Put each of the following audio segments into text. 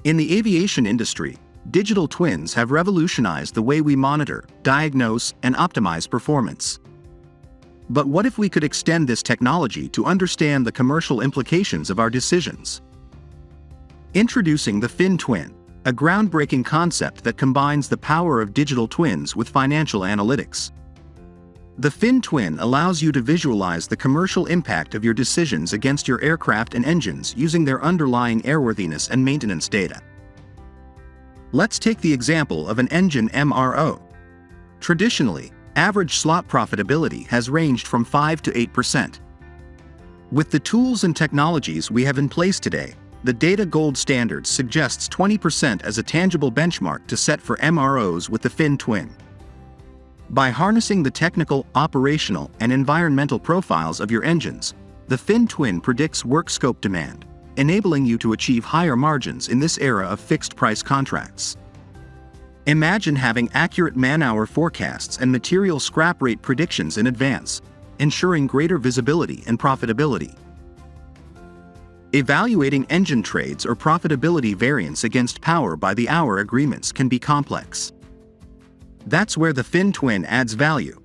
In the aviation industry, digital twins have revolutionized the way we monitor, diagnose, and optimize performance. But what if we could extend this technology to understand the commercial implications of our decisions? Introducing the FinTwin, a groundbreaking concept that combines the power of digital twins with financial analytics. The FinTwin allows you to visualize the commercial impact of your decisions against your aircraft and engines using their underlying airworthiness and maintenance data. Let's take the example of an engine MRO. Traditionally, average slot profitability has ranged from 5 to 8%. With the tools and technologies we have in place today, the data gold standard suggests 20% as a tangible benchmark to set for MROs with the FinTwin. By harnessing the technical, operational, and environmental profiles of your engines, the FinTwin predicts work scope demand, enabling you to achieve higher margins in this era of fixed-price contracts. Imagine having accurate man-hour forecasts and material scrap rate predictions in advance, ensuring greater visibility and profitability. Evaluating engine trades or profitability variance against power-by-the-hour agreements can be complex. That's where the FinTwin adds value.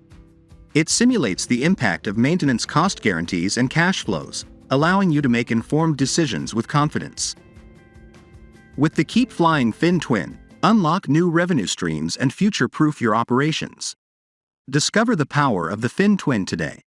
It simulates the impact of maintenance cost guarantees and cash flows, allowing you to make informed decisions with confidence. With the Keep Flying FinTwin, unlock new revenue streams and future-proof your operations. Discover the power of the FinTwin today.